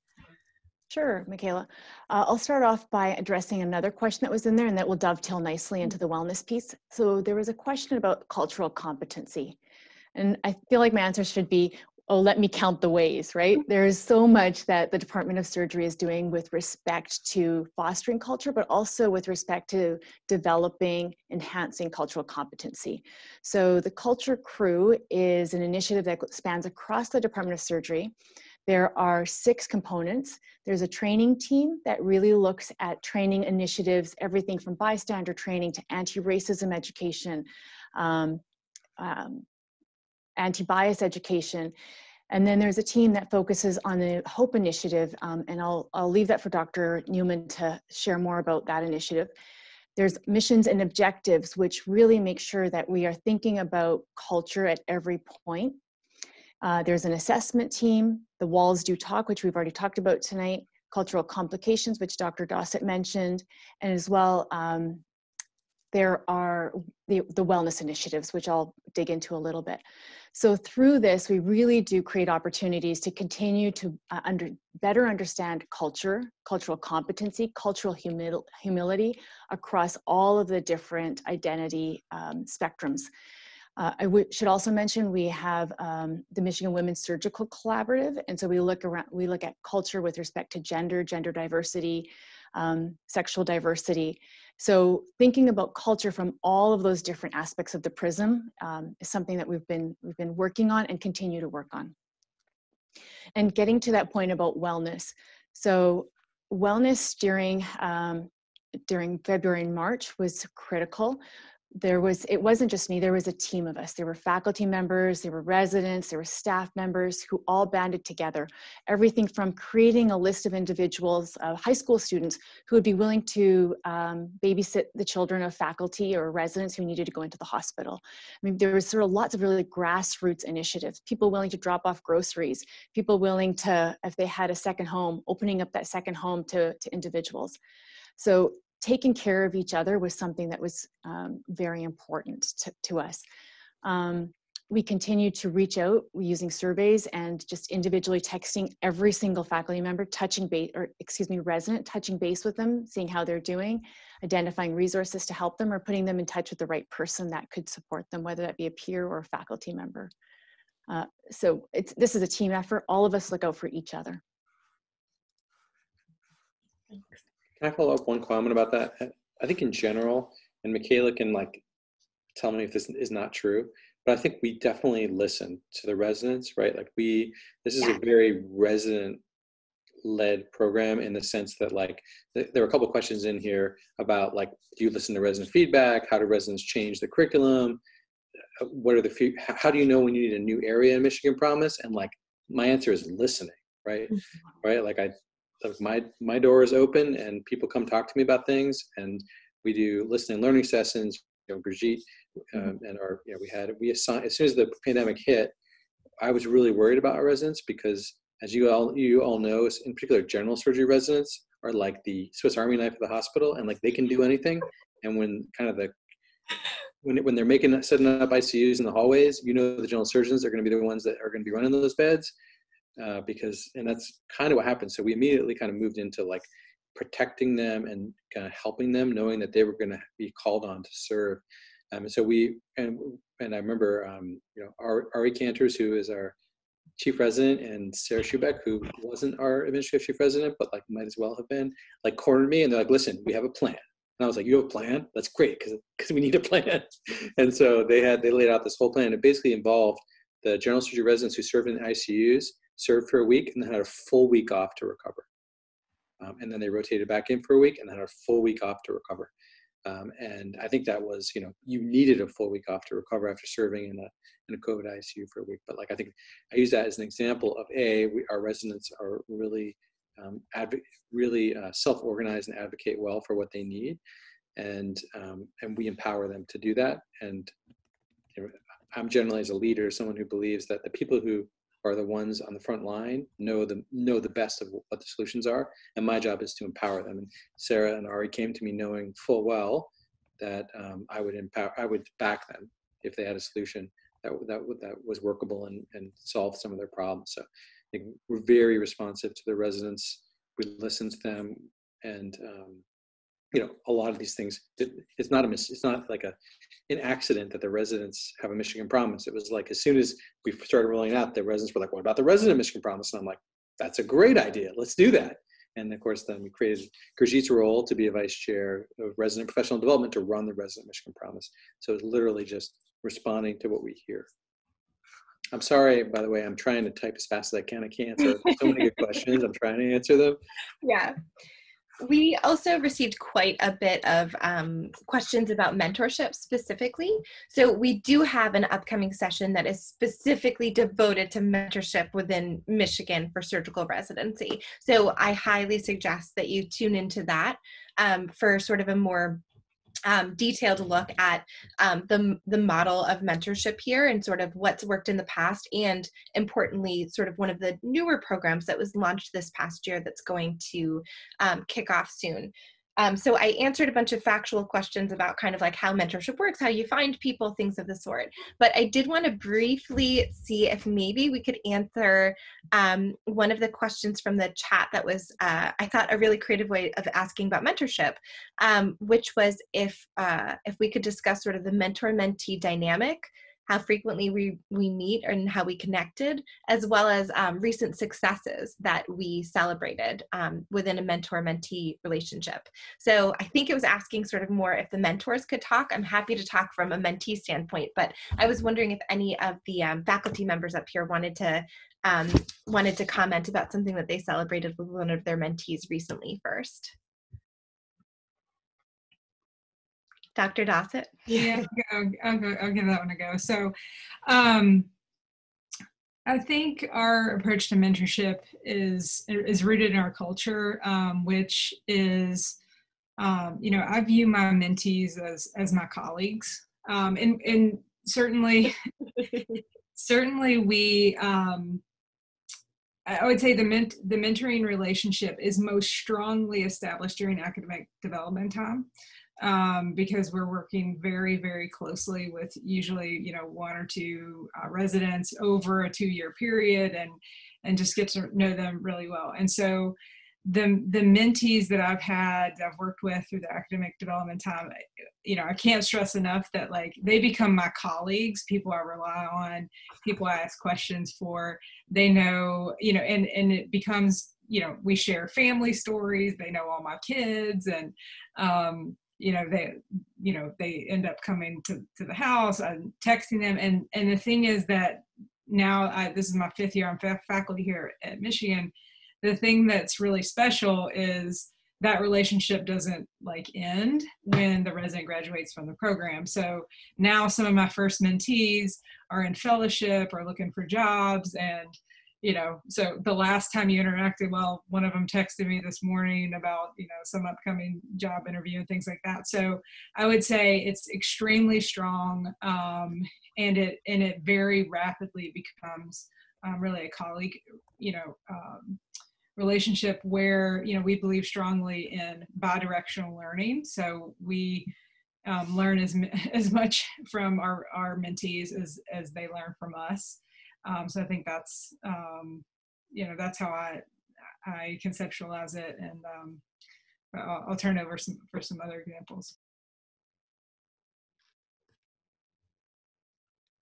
Sure, Michaela. I'll start off by addressing another question that was in there, and that will dovetail nicely into the wellness piece. So there was a question about cultural competency. And I feel like my answer should be, oh, let me count the ways, right? There's so much that the Department of Surgery is doing with respect to fostering culture, but also with respect to developing, enhancing cultural competency. So the Culture Crew is an initiative that spans across the Department of Surgery. There are 6 components. There's a training team that really looks at training initiatives, everything from bystander training to anti-racism education, anti-bias education. And then there's a team that focuses on the HOPE initiative, and I'll leave that for Dr. Newman to share more about that initiative. There's missions and objectives, which really make sure that we are thinking about culture at every point. There's an assessment team, the Walls Do Talk, which we've already talked about tonight, cultural complications, which Dr. Dossett mentioned, and as well, there are the wellness initiatives, which I'll dig into a little bit. So through this, we really do create opportunities to continue to better understand culture, cultural competency, cultural humility across all of the different identity spectrums. I should also mention we have the Michigan Women's Surgical Collaborative, and so we look at culture with respect to gender diversity, sexual diversity. So thinking about culture from all of those different aspects of the prism is something that we've been working on and continue to work on. And getting to that point about wellness. So wellness during February and March was critical. It wasn't just me, there was a team of us. There were faculty members, there were residents, there were staff members who all banded together. Everything from creating a list of individuals, high school students who would be willing to babysit the children of faculty or residents who needed to go into the hospital. I mean, there was sort of lots of really grassroots initiatives, people willing to drop off groceries, people willing to, if they had a second home, opening up that second home to individuals. So taking care of each other was something that was very important to us. We continue to reach out using surveys and just individually texting every single faculty member, resident, touching base with them, seeing how they're doing, identifying resources to help them, or putting them in touch with the right person that could support them, whether that be a peer or a faculty member. So this is a team effort. All of us look out for each other. Can I follow up one comment about that? I think in general, and Michaela can like tell me if this is not true, but I think we definitely listen to the residents, right? Like this is a very resident-led program in the sense that like there were a couple of questions in here about like, do you listen to resident feedback? How do residents change the curriculum? What are how do you know when you need a new area in Michigan Promise? And like my answer is listening, right? Right? Like my door is open and people come talk to me about things, and we do listening learning sessions. You know, Brigitte and we assigned, as soon as the pandemic hit, I was really worried about our residents because, as you all know, in particular, general surgery residents are like the Swiss Army knife of the hospital, and like they can do anything. And when when they're setting up ICUs in the hallways, you know, the general surgeons are going to be the ones that are going to be running those beds, and that's kind of what happened. So we immediately kind of moved into like protecting them and kind of helping them, knowing that they were going to be called on to serve. So I remember, Ari Cantors, who is our chief resident, and Sarah Schubeck, who wasn't our administrative chief resident, but like might as well have been, like cornered me, and they're like, "Listen, we have a plan." And I was like, "You have a plan? That's great, because we need a plan." And so they laid out this whole plan. It basically involved the general surgery residents who served in the ICUs, served for a week, and then had a full week off to recover. And then they rotated back in for a week and then had a full week off to recover. And I think that was, you needed a full week off to recover after serving in a COVID ICU for a week. But like, I think I use that as an example of our residents are really self-organized and advocate well for what they need, and we empower them to do that. And I'm generally, as a leader, someone who believes that the people who are the ones on the front line know the best of what the solutions are, and my job is to empower them. And Sarah and Ari came to me knowing full well that I would back them if they had a solution that was workable and solved some of their problems. So I think we're very responsive to the residents. We listen to them, and a lot of these things. It's not like an accident that the residents have a Michigan Promise. It was like, as soon as we started rolling out, the residents were like, "What about the resident Michigan Promise?" And I'm like, "That's a great idea. Let's do that." And of course, then we created Gurjit's role to be a vice chair of resident professional development to run the resident Michigan Promise. So it's literally just responding to what we hear. I'm sorry, by the way, I'm trying to type as fast as I can. I can't answer so many good questions. I'm trying to answer them. Yeah. We also received quite a bit of questions about mentorship specifically. So we do have an upcoming session that is specifically devoted to mentorship within Michigan for surgical residency. So I highly suggest that you tune into that for sort of a more detailed look at the model of mentorship here and sort of what's worked in the past, and importantly, sort of one of the newer programs that was launched this past year that's going to kick off soon. So I answered a bunch of factual questions about kind of like how mentorship works, how you find people, things of the sort. But I did want to briefly see if maybe we could answer one of the questions from the chat that was, I thought, a really creative way of asking about mentorship, which was if we could discuss sort of the mentor-mentee dynamic, how frequently we meet and how we connected, as well as recent successes that we celebrated within a mentor-mentee relationship. So I think it was asking sort of more if the mentors could talk. I'm happy to talk from a mentee standpoint, but I was wondering if any of the faculty members up here wanted to comment about something that they celebrated with one of their mentees recently first. Dr. Dossett? Yeah, I'll give that one a go. So I think our approach to mentorship is rooted in our culture, which is, I view my mentees as my colleagues. And certainly we, I would say the mentoring relationship is most strongly established during academic development time. Because we're working very, very closely with usually, one or two residents over a 2-year period and just get to know them really well. And so the mentees that I've had, that I've worked with through the academic development time, you know, I can't stress enough that like they become my colleagues, people I rely on, people I ask questions for. They know, you know, and it becomes, you know, we share family stories. They know all my kids, and you know, they end up coming to the house. I'm texting them, and the thing is that now this is my 5th year. I'm faculty here at Michigan. The thing that's really special is that relationship doesn't like end when the resident graduates from the program. So now some of my first mentees are in fellowship or looking for jobs, and you know, so the last time you interacted, well, one of them texted me this morning about, you know, some upcoming job interview and things like that. So I would say it's extremely strong, and it very rapidly becomes really a colleague, you know, relationship where, you know, we believe strongly in bidirectional learning. So we learn as much from our mentees as they learn from us. So I think that's, you know, that's how I conceptualize it. And I'll turn over for some other examples.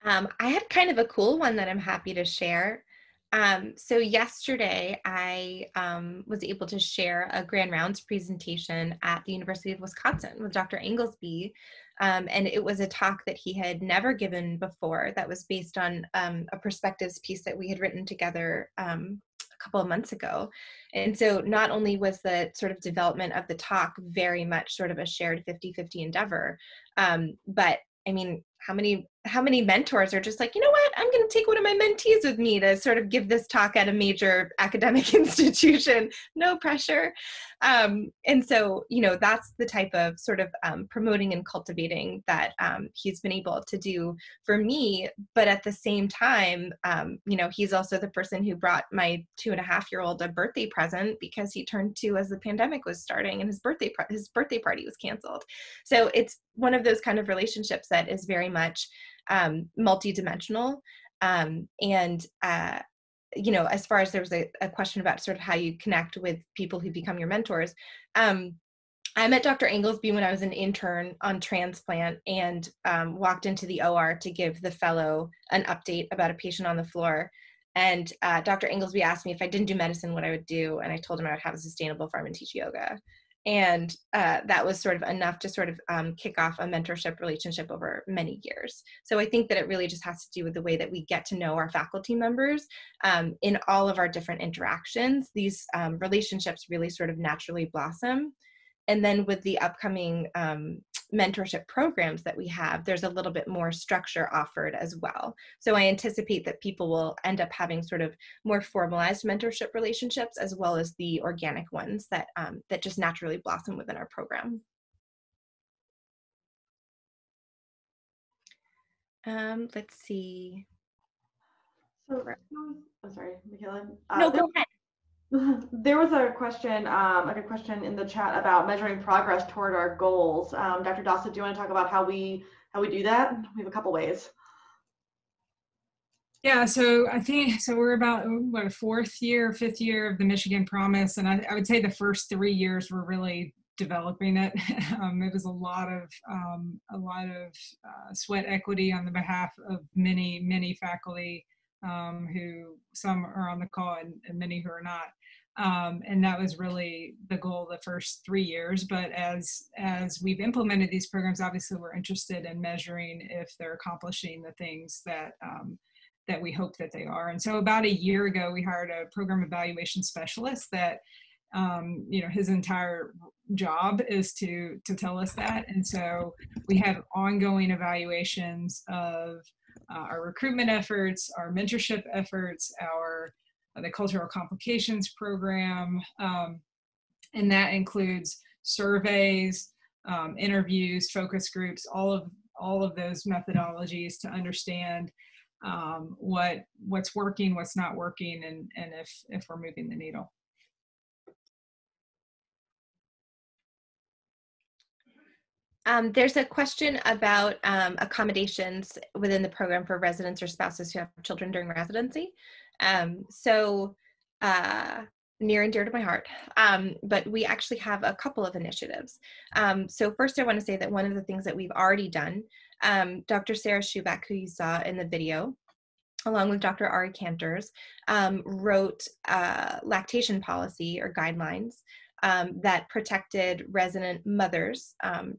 I had kind of a cool one that I'm happy to share. So yesterday I was able to share a Grand Rounds presentation at the University of Wisconsin with Dr. Inglesby. And it was a talk that he had never given before that was based on a perspectives piece that we had written together a couple of months ago. And so not only was the sort of development of the talk very much sort of a shared 50-50 endeavor, but I mean, how many mentors are just like, you know what, I'm going to take one of my mentees with me to sort of give this talk at a major academic institution, no pressure. And so, you know, that's the type of sort of promoting and cultivating that he's been able to do for me. But at the same time, you know, he's also the person who brought my 2.5-year-old a birthday present because he turned 2 as the pandemic was starting and his birthday party was canceled. So it's one of those kind of relationships that is very much multidimensional. And you know, as far as there was a question about sort of how you connect with people who become your mentors, I met Dr. Inglesby when I was an intern on transplant and walked into the OR to give the fellow an update about a patient on the floor. And Dr. Inglesby asked me if I didn't do medicine, what I would do. And I told him I would have a sustainable farm and teach yoga. And that was sort of enough to sort of kick off a mentorship relationship over many years. So I think that it really just has to do with the way that we get to know our faculty members in all of our different interactions. These relationships really sort of naturally blossom. And then with the upcoming mentorship programs that we have, there's a little bit more structure offered as well. So I anticipate that people will end up having sort of more formalized mentorship relationships as well as the organic ones that, that just naturally blossom within our program. Let's see. So, oh, sorry, Michaela. No, go ahead. There was a question, a good question in the chat about measuring progress toward our goals. Dr. Dawson, do you want to talk about how we do that? We have a couple ways. Yeah, so I think, so we're about, what, a 5th year of the Michigan Promise. And I would say the first 3 years were really developing it. It was a lot of sweat equity on the behalf of many faculty who some are on the call and many who are not. And that was really the goal the first 3 years. But as we've implemented these programs, obviously we're interested in measuring if they're accomplishing the things that that we hope that they are. And so about a year ago, we hired a program evaluation specialist that, you know, his entire job is to tell us that. And so we have ongoing evaluations of our recruitment efforts, our mentorship efforts, the cultural complications program, and that includes surveys, interviews, focus groups, all of those methodologies to understand what's working, what's not working, and if we're moving the needle. There's a question about accommodations within the program for residents or spouses who have children during residency. So near and dear to my heart, but we actually have a couple of initiatives. So first I want to say that one of the things that we've already done, Dr. Sarah Schubeck, who you saw in the video, along with Dr. Ari Cantors, wrote lactation policy or guidelines that protected resident mothers'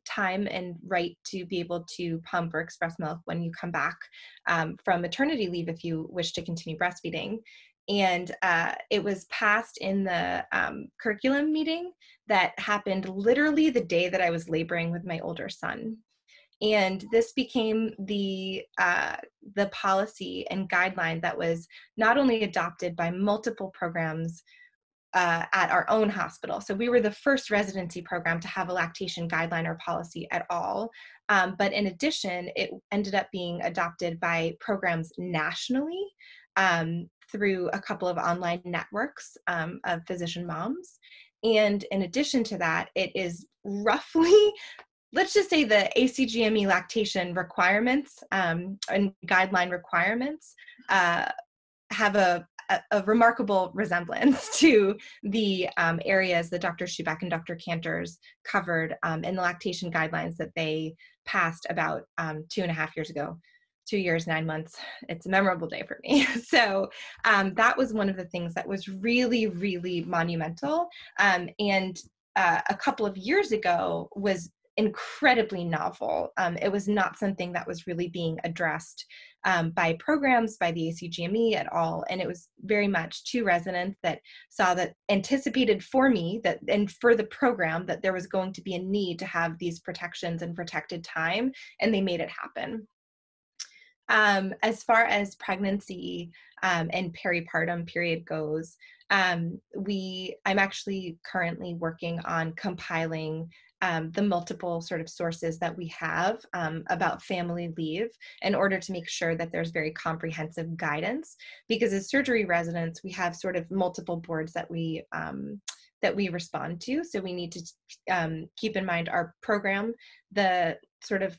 time and right to be able to pump or express milk when you come back from maternity leave if you wish to continue breastfeeding. And it was passed in the curriculum meeting that happened literally the day that I was laboring with my older son. And this became the policy and guideline that was not only adopted by multiple programs at our own hospital. So we were the first residency program to have a lactation guideline or policy at all. But in addition, it ended up being adopted by programs nationally through a couple of online networks of physician moms. And in addition to that, it is roughly, let's just say the ACGME lactation requirements and guideline requirements have a remarkable resemblance to the areas that Dr. Schubeck and Dr. Cantors covered in the lactation guidelines that they passed about 2.5 years ago. 2 years, 9 months. It's a memorable day for me. So that was one of the things that was really, really monumental. And a couple of years ago was incredibly novel. It was not something that was really being addressed by programs, by the ACGME at all. And it was very much two residents that saw that, anticipated for me that, and for the program, that there was going to be a need to have these protections and protected time, and they made it happen. As far as pregnancy and peripartum period goes, I'm actually currently working on compiling the multiple sort of sources that we have about family leave in order to make sure that there's very comprehensive guidance, because as surgery residents, we have sort of multiple boards that we respond to. So we need to keep in mind our program, the sort of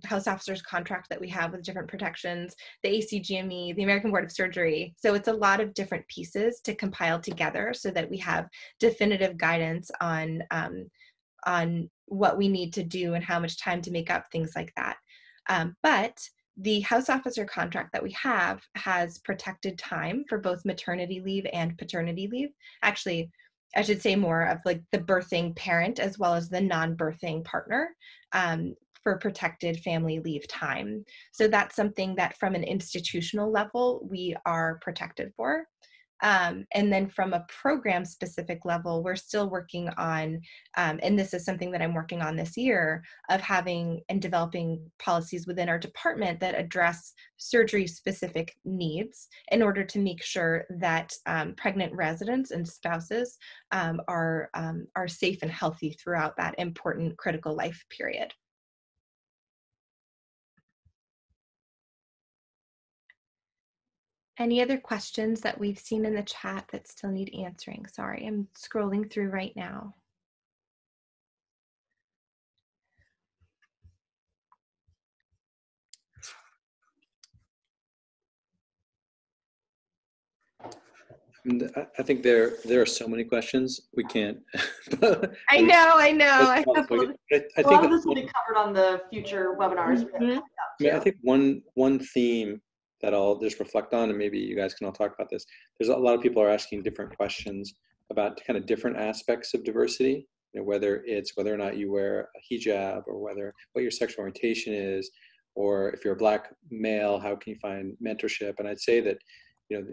house officers contract that we have with different protections, the ACGME, the American Board of Surgery. So it's a lot of different pieces to compile together so that we have definitive guidance on what we need to do and how much time to make up, things like that. But the house officer contract that we have has protected time for both maternity leave and paternity leave. Actually, I should say more of like the birthing parent as well as the non-birthing partner for protected family leave time. So that's something that from an institutional level, we are protected for. And then from a program specific level, we're still working on, and this is something that I'm working on this year, of having and developing policies within our department that address surgery specific needs in order to make sure that pregnant residents and spouses are safe and healthy throughout that important critical life period. Any other questions that we've seen in the chat that still need answering? Sorry, I'm scrolling through right now. And I think there are so many questions we can't. I know. I a lot of this will be covered on the future webinars. I think one theme that I'll just reflect on, and maybe you guys can all talk about this. There's a lot of people are asking different questions about kind of different aspects of diversity. You know, whether or not you wear a hijab, or what your sexual orientation is, or if you're a Black male, how can you find mentorship? And I'd say that, you know,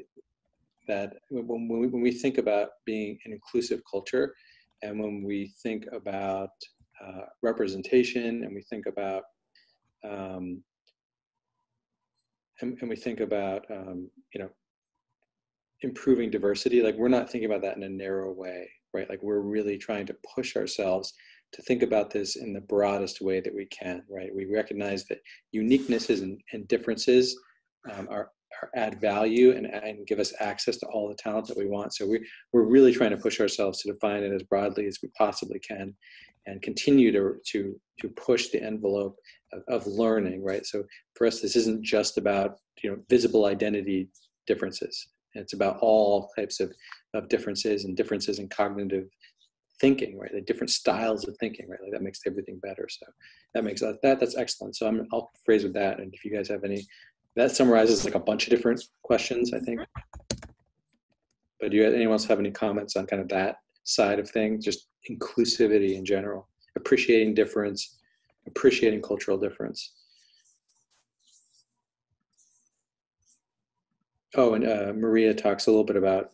that when we think about being an inclusive culture, and when we think about representation, and we think about you know, improving diversity, like we're not thinking about that in a narrow way, right? Like we're really trying to push ourselves to think about this in the broadest way that we can, right? We recognize that uniquenesses and differences add value and give us access to all the talent that we want. So we're really trying to push ourselves to define it as broadly as we possibly can, and continue to push the envelope of learning, right? So for us, this isn't just about, you know, visible identity differences. It's about all types of of differences and differences in cognitive thinking, right? The different styles of thinking, right? Like that makes everything better. So that makes that's excellent. So I'll phrase with that. And if you guys have any, that summarizes like a bunch of different questions, I think. But do anyone else have any comments on kind of that side of things? Just inclusivity in general, appreciating difference, appreciating cultural difference. Oh, and Maria talks a little bit about,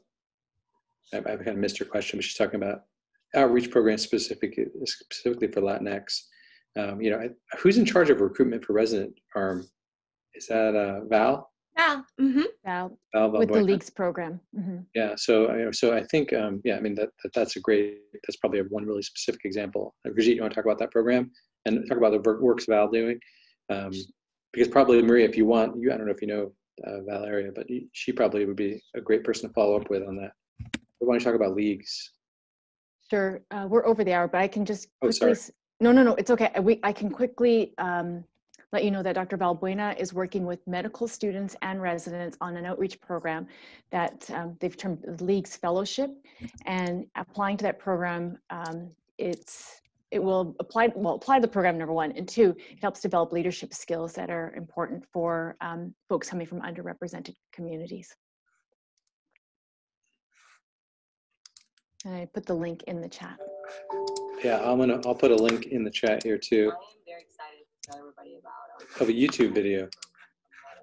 I've kind of missed her question, but she's talking about outreach programs specifically for Latinx. You know, who's in charge of recruitment for resident arm? Is that Val? Val. Val with the Leagues program. Yeah. So I think yeah. I mean that's a great. That's probably one really specific example. Brigitte, you want to talk about that program and talk about the works Val doing? Because probably Maria, if you want, I don't know if you know Valeria, but she probably would be a great person to follow up with on that. But why don't you talk about Leagues? Sure. We're over the hour, but I can just quickly. Oh, sorry. No, it's okay. I can quickly let you know that Dr. Valbuena is working with medical students and residents on an outreach program that they've termed the Leagues Fellowship. And applying to that program, it will apply the program, number one, and two, it helps develop leadership skills that are important for folks coming from underrepresented communities. And I put the link in the chat. Yeah, I'll put a link in the chat here too. I am very excited to tell everybody about of a YouTube video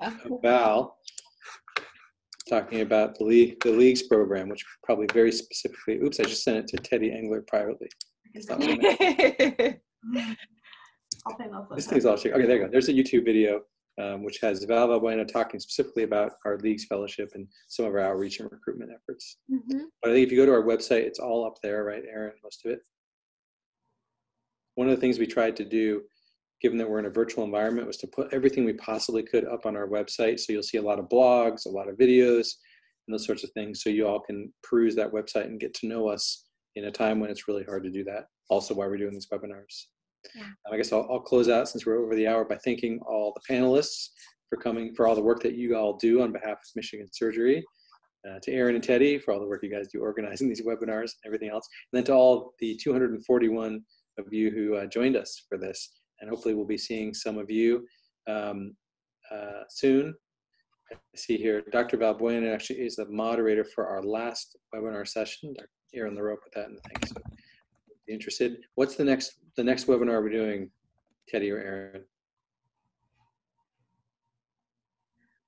of Val talking about the Leagues program, which probably very specifically. Oops, I just sent it to Teddy Engler privately. I'll pay this thing's all shaking. Okay, there you go. There's a YouTube video which has Val Valbuena talking specifically about our Leagues Fellowship and some of our outreach and recruitment efforts. But I think if you go to our website, it's all up there, right, Aaron? Most of it. One of the things we tried to do, given that we're in a virtual environment, was to put everything we possibly could up on our website. So you'll see a lot of blogs, a lot of videos, and those sorts of things. So you all can peruse that website and get to know us in a time when it's really hard to do that. Also, why we're doing these webinars. Yeah. I guess I'll close out, since we're over the hour, by thanking all the panelists for coming, for all the work that you all do on behalf of Michigan Surgery. To Aaron and Teddy for all the work you guys do organizing these webinars and everything else. And then to all the 241 of you who joined us for this. And hopefully we'll be seeing some of you soon. I see here, Dr. Valbuena actually is the moderator for our last webinar session. Dr. Aaron LaRoe put that in the thing. So if you're interested, what's the next webinar we're doing, Teddy or Aaron?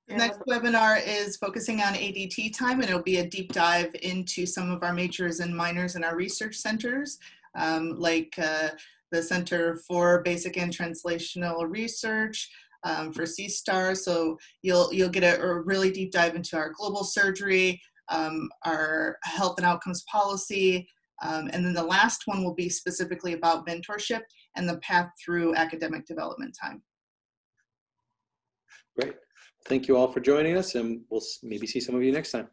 The next webinar is focusing on ADT time, and it'll be a deep dive into some of our majors and minors in our research centers, like the Center for Basic and Translational Research, for CSTAR. So you'll get a really deep dive into our global surgery, our health and outcomes policy, and then the last one will be specifically about mentorship and the path through academic development time. Great. Thank you all for joining us, and we'll maybe see some of you next time.